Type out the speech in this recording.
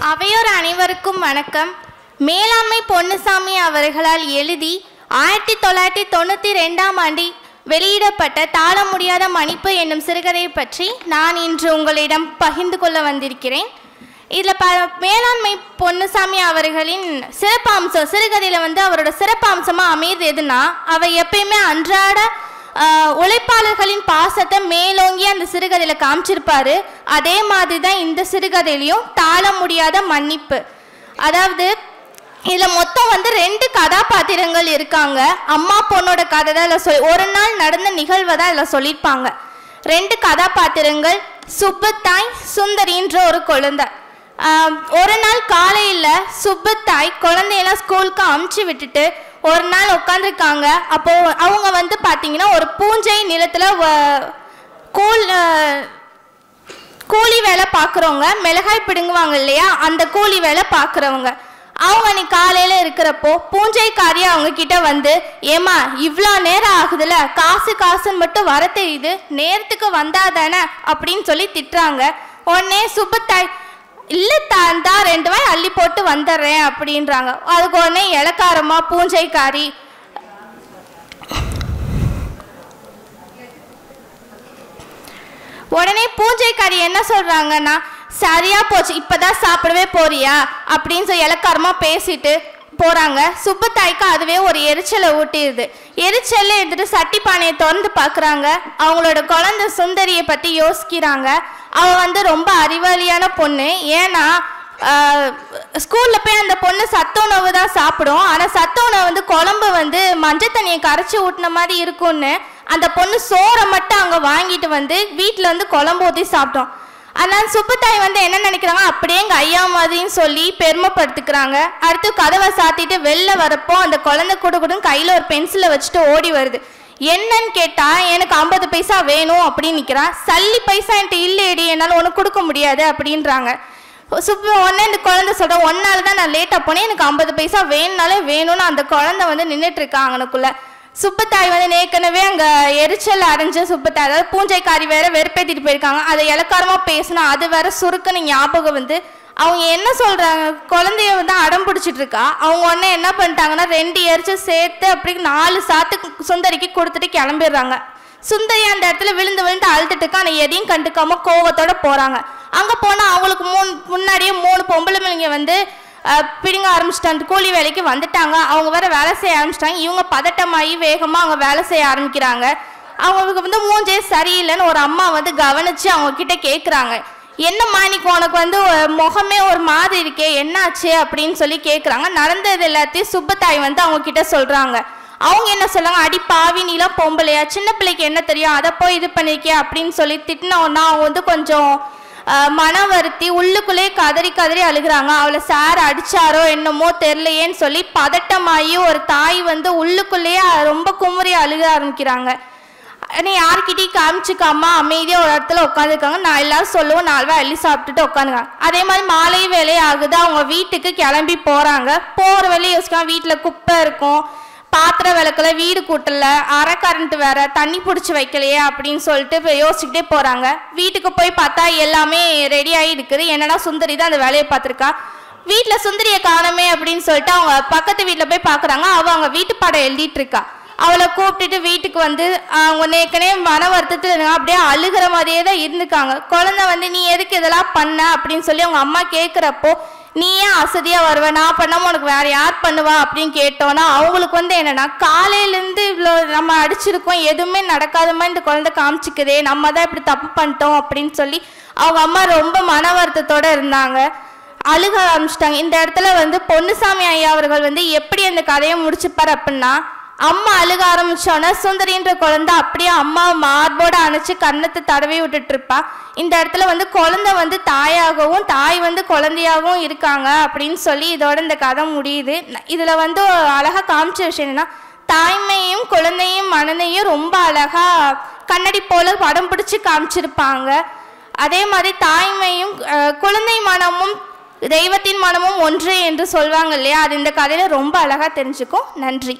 அவையோர் அனைவருக்கும் வணக்கம். மேலாண்மை பொன்னுசாமி அவர்களால் எழுதி 1992ஆம் ஆண்டில் வெளியிடப்பட்ட தாழ முடியாத மன்னிப்பு என்னும் சிறுகதையை பற்றி நான் இன்று உங்களிடம் பகிர்ந்து கொள்ள வந்திருக்கிறேன். இதில் மேலாண்மை பொன்னுசாமி அவர்களின் சிறப்பம்சம் சிறுகதையில் அவரோட சிறப்பம்சமாக அமையுது எதுனா, அவர் எப்பயுமே அன்றாட உழைப்பாளர்களின் பாசத்தை மேலோங்கி அந்த சிறுகதையில் காமிச்சிருப்பாரு. அதே மாதிரி தான் இந்த சிறுகதையிலையும் தாழ முடியாத மன்னிப்பு. அதாவது இதில் மொத்தம் 2 கதாபாத்திரங்கள் இருக்காங்க. அம்மா பொண்ணோட கதை தான் இதில் ஒரு நாள் நடந்த நிகழ்வை தான் இதில் சொல்லியிருப்பாங்க. 2 கதாபாத்திரங்கள் சுப்புத்தாய், சுந்தரின்ற ஒரு குழந்தை. ஒரு நாள் காலையில் சுப்புத்தாய் குழந்தையெல்லாம் ஸ்கூலுக்கு அமுச்சு விட்டுட்டு ஒரு நாள் உட்காந்துருக்காங்க. அப்போது அவங்க பார்த்தீங்கன்னா ஒரு பூஞ்சை நிலத்தில் கூலி வேலை பார்க்குறவங்க, மிளகாய் பிடுங்குவாங்க இல்லையா, அந்த கூலி வேலை பார்க்குறவங்க. அவங்க அன்னைக்கு காலையில் இருக்கிறப்போ பூஞ்சைக்காரியை அவங்க கிட்ட ஏமா இவ்வளோ நேரம் ஆகுதுல்ல, காசுன்னு மட்டும் வர தெரியுது, நேரத்துக்கு வந்தாதானே அப்படின்னு சொல்லி திட்டுறாங்க. உடனே சுப்புத்தாய் இல்லை தான் 2 வாய் அள்ளி போட்டு வந்துடுறேன் அப்படின்றாங்க. அதுக்கு உடனே இலக்காரமா பூஞ்சைக்காரி என்ன சொல்றாங்கன்னா, சரியா போச்சு, இப்பதான் சாப்பிடவே போறியா அப்படின்னு சொல்லி இலக்காரமா பேசிட்டு போறாங்க. சுப்புத்தாய்க்கு அதுவே ஒரு எரிச்சலை ஊட்டிடுது. எரிச்சலை எடுத்துட்டு சட்டி பானையை திறந்து பார்க்குறாங்க. அவங்களோட குழந்தை சுந்தரியை பற்றி யோசிக்கிறாங்க. அவள் ரொம்ப அறிவாளியான பொண்ணு. ஏன்னா ஸ்கூலில் போய் அந்த பொண்ணு சத்து உணவு தான் சாப்பிடும். ஆனால் சத்து உணவு குழம்பு மஞ்சள் தண்ணியை கரைச்சி ஊட்டின மாதிரி இருக்கும்னு அந்த பொண்ணு சோறை மட்டும் அங்கே வாங்கிட்டு வீட்டில் குழம்பு ஊற்றி சாப்பிட்டோம். அதனால் சுப்புத்தாய் என்ன நினைக்கிறாங்க, அப்படியே எங்கள் ஐயா மாதிரின்னு சொல்லி பெருமைப்படுத்திக்கிறாங்க. அடுத்து கதவை சாத்திட்டு வெளில வரப்போ அந்த குழந்தை கூடன்னு கையில் ஒரு பென்சிலை வச்சுட்டு ஓடி வருது. என்னன்னு கேட்டால் எனக்கு 50 பைசா வேணும் அப்படின்னு நிற்கிறான். சல்லி பைசா என்கிட்ட இல்லையடி, என்னால் ஒன்று கொடுக்க முடியாது அப்படின்றாங்க. உடனே இந்த குழந்தை சொல்கிற, ஒன்னால தான் நான் லேட்டாக போனேன், எனக்கு 50 பைசா வேணுனாலே வேணும்னு அந்த குழந்தை நின்றுட்டுருக்காங்க. அங்கனுக்குள்ளே சுப்புத்தாய் ஏற்கனவே அங்கே எரிச்சல் அடைஞ்ச சுப்புத்தாய், அதாவது பூஞ்சைக்காரி வேற வெறுப்பேற்றிட்டு போயிருக்காங்க. அதை இலக்காரமாக பேசினா அது வேற சுருக்குன்னு ஞாபகம் அவங்க என்ன சொல்கிறாங்க, குழந்தைய அடம் பிடிச்சிட்டு இருக்கா. அவங்க உடனே என்ன பண்ணிட்டாங்கன்னா 2 எரிச்சல் சேர்த்து அப்படி 4 சாத்துக்கு சுந்தரிக்கு கொடுத்துட்டு கிளம்பிடுறாங்க. சுந்தரி அந்த இடத்துல விழுந்து அழுதுட்டு இருக்கா. ஆனால் எதையும் கண்டுக்காம கோவத்தோட போகிறாங்க. அங்கே போனால் அவங்களுக்கு முன்னாடியே 3 பொம்பளை பிள்ளைங்க பிடிங்க ஆரம்பிச்சிட்டாங்க. கூலி வேலைக்கு வந்துட்டாங்க. அவங்க வேற வேலை செய்ய ஆரம்பிச்சிட்டாங்க. இவங்க பதட்டமாகி வேகமாக அவங்க வேலை செய்ய ஆரம்பிக்கிறாங்க. அவங்களுக்கு மூஞ்சே சரியில்லைன்னு ஒரு அம்மா கவனித்து அவங்க கிட்ட கேட்குறாங்க, என்னம்மா இன்னைக்கு உனக்கு முகமே ஒரு மாதிரி இருக்கே, என்னாச்சு அப்படின்னு சொல்லி கேட்குறாங்க. நடந்தது எல்லாத்தையும் சுப்புத்தாய் அவங்க கிட்ட சொல்கிறாங்க. அவங்க என்ன சொல்கிறாங்க, அடி பாவி நீலாம் பொம்பளையா, சின்ன பிள்ளைக்கு என்ன தெரியும், அதை போய் இது பண்ணிருக்கே அப்படின்னு சொல்லி திட்டினோன்னா அவங்க கொஞ்சம் மன வருத்தி உள்ளுக்குள்ளே கதறி அழுகிறாங்க. அவளை சார் அடிச்சாரோ என்னமோ தெரிலையேன்னு சொல்லி பதட்டமாகி ஒரு தாய் உள்ளுக்குள்ளேயே ரொம்ப குமுறி அழுக ஆரம்பிக்கிறாங்க. நீ யார்கிட்டையும் காமிச்சிக்காமா அமைதியாக ஒரு இடத்துல உட்காந்துருக்காங்க. நான் எல்லாரும் சொல்லுவோம் 4 வாய் அள்ளி சாப்பிட்டுட்டு உட்காந்துருக்காங்க. அதே மாதிரி மாலை வேலை ஆகுது. அவங்க வீட்டுக்கு கிளம்பி போகிறாங்க. போகிற வேலையை யோசிக்காம வீட்டில் குப்பை இருக்கும், பாத்திரம் விளக்கல, வீடு கூட்டல, அரை கரண்ட் வேற, தண்ணி பிடிச்சி வைக்கலையே அப்படின்னு சொல்லிட்டு யோசிச்சுக்கிட்டே போகிறாங்க. வீட்டுக்கு போய் பார்த்தா எல்லாமே ரெடியாகி இருக்குது. என்னன்னா சுந்தரி தான் அந்த வேலையை பார்த்துருக்கா. வீட்டில் சுந்தரியை காணமே அப்படின்னு சொல்லிட்டு அவங்க பக்கத்து வீட்டில் போய் பார்க்குறாங்க. அவங்க வீட்டு பாடம் எழுதிட்டு இருக்கா. அவளை கூப்பிட்டுட்டு வீட்டுக்கு அவங்க ஏற்கனவே மன வருத்தத்தில் அப்படியே அழுகிற மாதிரியே தான் இருந்துக்காங்க. குழந்தை நீ எதுக்கு இதெல்லாம் பண்ண அப்படின்னு சொல்லி அவங்க அம்மா கேட்குறப்போ, நீ ஏன் அசதியாக வருவ, நான் பண்ணாமல் உனக்கு வேறு யார் பண்ணுவா அப்படின்னு கேட்டோன்னா அவங்களுக்கு என்னென்னா, காலையிலேருந்து இவ்வளோ நம்ம அடிச்சிருக்கோம், எதுவுமே நடக்காத மாதிரி இந்த குழந்தை காமிச்சிக்குதே, நம்ம தான் இப்படி தப்பு பண்ணிட்டோம் அப்படின்னு சொல்லி அவங்க அம்மா ரொம்ப மன வருத்தத்தோடு இருந்தாங்க. அழுக ஆரம்பிச்சிட்டாங்க. இந்த இடத்துல பொன்னுசாமி ஐயா அவர்கள் எப்படி அந்த கதையை முடிச்சுப்பார் அப்படின்னா, அம்மா அழுக ஆரம்பிச்சோன்னா சுந்தரின்ற குழந்தை அப்படியே அம்மா மார்போடு அணைச்சி கன்னத்தை தடவி விட்டுட்டு இருப்பா. இந்த இடத்துல குழந்தை தாயாகவும் தாய் குழந்தையாகவும் இருக்காங்க அப்படின்னு சொல்லி இதோட இந்த கதை முடியுது. இதில் அழகாக காமிச்ச விஷயம் என்னன்னா, தாய்மையும் குழந்தையும் மனதையும் ரொம்ப அழகாக கண்ணாடி போல படம் பிடிச்சி காமிச்சிருப்பாங்க. அதே மாதிரி தாய்மையும் குழந்தை மனமும் தெய்வத்தின் மனமும் ஒன்று என்று சொல்வாங்க இல்லையா, அது இந்த கதையில் ரொம்ப அழகாக தெரிஞ்சுக்கும். நன்றி.